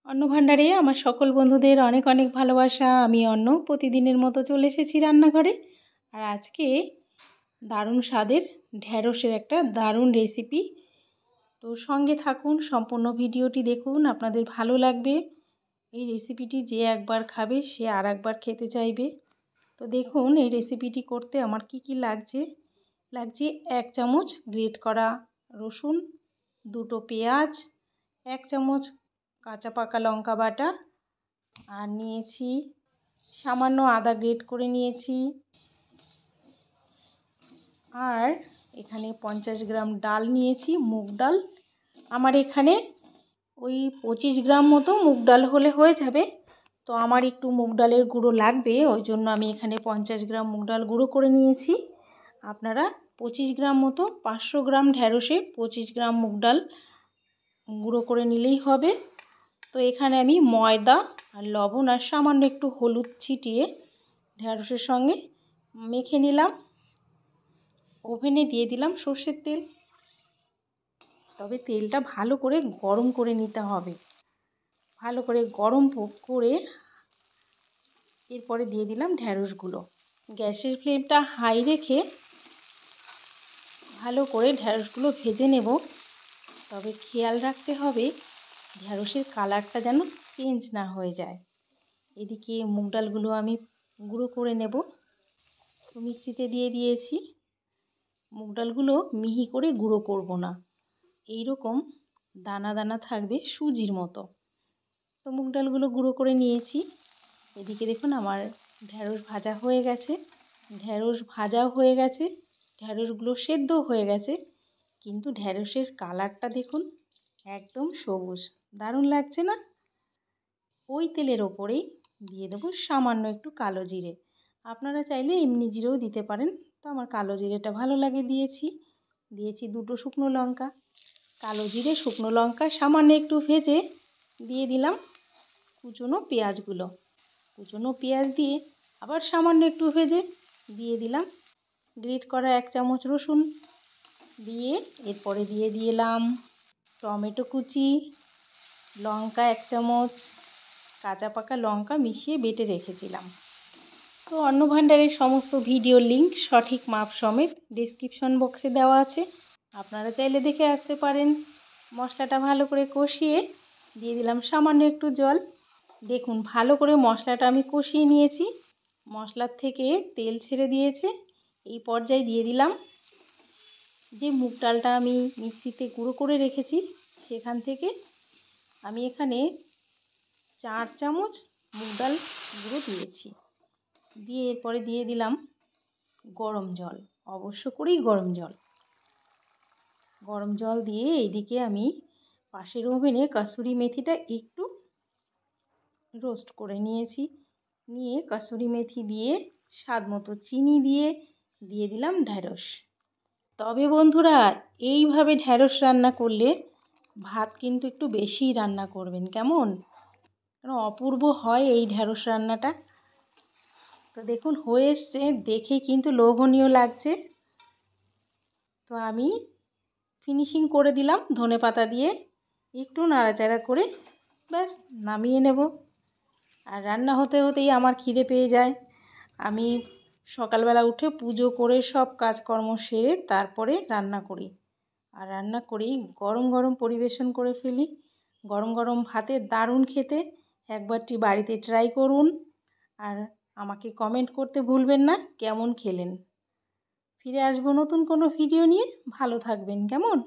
অন্ন ভাণ্ডারে আমার সকল বন্ধুদের অনেক অনেক ভালোবাসা। আমি অন্ন প্রতিদিনের মতো চলে এসেছি রান্নাঘরে। আর আজকে দারুণ স্বাদের ঢ্যাঁড়সের একটা দারুণ রেসিপি। তো সঙ্গে থাকুন, সম্পূর্ণ ভিডিওটি দেখুন, আপনাদের ভালো লাগবে। এই রেসিপিটি যে একবার খাবে সে আর একবার খেতে চাইবে। তো দেখুন এই রেসিপিটি করতে আমার কি লাগছে। 1 চামচ গ্রেট করা রসুন, 2টো পেঁয়াজ, 1 চামচ কাঁচা পাকা লঙ্কা বাটা, আর নিয়েছি সামান্য আদা গ্রেট করে নিয়েছি। আর এখানে 50 গ্রাম ডাল নিয়েছি, মুগ ডাল। আমার এখানে ওই 25 গ্রাম মতো মুগ ডাল হলে হয়ে যাবে। তো আমার একটু মুগ ডালের গুঁড়ো লাগবে, ওই জন্য আমি এখানে 50 গ্রাম মুগ ডাল গুঁড়ো করে নিয়েছি। আপনারা 25 গ্রাম মতো, 500 গ্রাম ঢ্যাঁড়সে 25 গ্রাম মুগ ডাল গুঁড়ো করে নিলেই হবে। তো এখানে আমি ময়দা আর লবণ আর সামান্য একটু হলুদ ছিটিয়ে ঢ্যাঁড়সের সঙ্গে মেখে নিলাম। ওভেনে দিয়ে দিলাম সর্ষের তেল। তবে তেলটা ভালো করে গরম করে নিতে হবে। ভালো করে গরম করে এরপরে দিয়ে দিলাম ঢ্যাঁড়সগুলো। গ্যাসের ফ্লেমটা হাই রেখে ভালো করে ঢ্যাঁড়সগুলো ভেজে নেব। তবে খেয়াল রাখতে হবে ঢ্যাঁড়সের কালারটা যেন চেঞ্জ না হয়ে যায়। এদিকে মুগ ডালগুলো আমি গুঁড়ো করে নেব। তো মিক্সিতে দিয়ে দিয়েছি। মুগ ডালগুলো মিহি করে গুঁড়ো করব না, এই রকম দানা দানা থাকবে সুজির মতো। তো মুগ ডালগুলো গুঁড়ো করে নিয়েছি। এদিকে দেখুন আমার ঢ্যাঁড়স ভাজা হয়ে গেছে। ঢ্যাঁড়স ভাজাও হয়ে গেছে, ঢ্যাঁড়সগুলো সেদ্ধও হয়ে গেছে। কিন্তু ঢ্যাঁড়সের কালারটা দেখুন, একদম সবুজ, দারুণ লাগছে না? ওই তেলের ওপরেই দিয়ে দেবো সামান্য একটু কালো জিরে। আপনারা চাইলে এমনি জিরেও দিতে পারেন, তো আমার কালো জিরেটা ভালো লাগে দিয়েছি। 2টো শুকনো লঙ্কা। কালো জিরে, শুকনো লঙ্কা সামান্য একটু ভেজে দিয়ে দিলাম কুচনো পেঁয়াজগুলো। কুচনো পেঁয়াজ দিয়ে আবার সামান্য একটু ভেজে দিয়ে দিলাম গ্রেট করা 1 চামচ রসুন। দিয়ে এরপরে দিয়ে দিলাম টমেটো কুচি, লঙ্কা 1 চামচ, কাঁচা পাকা লঙ্কা মিশিয়ে বেটে রেখেছিলাম। তো অন্ন ভাণ্ডারের সমস্ত ভিডিও লিংক সঠিক মাপ সমেত ডেসক্রিপশন বক্সে দেওয়া আছে, আপনারা চাইলে দেখে আসতে পারেন। মশলাটা ভালো করে কষিয়ে দিয়ে দিলাম সামান্য একটু জল। দেখুন ভালো করে মশলাটা আমি কষিয়ে নিয়েছি, মশলার থেকে তেল ছেড়ে দিয়েছে। এই পর্যায়ে দিয়ে দিলাম যে মুগ ডালটা আমি মিক্সিতে গুঁড়ো করে রেখেছি, সেখান থেকে আমি এখানে 4 চামচ মুগ ডাল গুঁড়ো দিয়েছি। দিয়ে এরপরে দিয়ে দিলাম গরম জল, অবশ্য করেই গরম জল। গরম জল দিয়ে এইদিকে আমি পাশের ওভেনে কসুরি মেথিটা একটু রোস্ট করে নিয়েছি। নিয়ে কসুরি মেথি দিয়ে স্বাদ মতো চিনি দিয়ে দিয়ে দিলাম ঢ্যাঁড়স। তবে বন্ধুরা এইভাবে ঢ্যাঁড়স রান্না করলে ভাত কিন্তু একটু বেশিই রান্না করবেন, কেমন? কারণ অপূর্ব হয় এই ঢ্যাঁড়স রান্নাটা। তো দেখুন হয়ে এসছে, দেখে কিন্তু লোভনীয় লাগছে। তো আমি ফিনিশিং করে দিলাম ধনেপাতা দিয়ে, একটু নাড়াচাড়া করে ব্যাস নামিয়ে নেব। আর রান্না হতে হতেই আমার খিদে পেয়ে যায়। আমি সকালবেলা উঠে পুজো করে সব কাজকর্ম সেরে তারপরে রান্না করি। আর রান্না করেই গরম গরম পরিবেশন করে ফেলি। গরম গরম ভাতে দারুণ খেতে। একবারটি বাড়িতে ট্রাই করুন আর আমাকে কমেন্ট করতে ভুলবেন না কেমন খেলেন। ফিরে আসবো নতুন কোনো ভিডিও নিয়ে। ভালো থাকবেন, কেমন?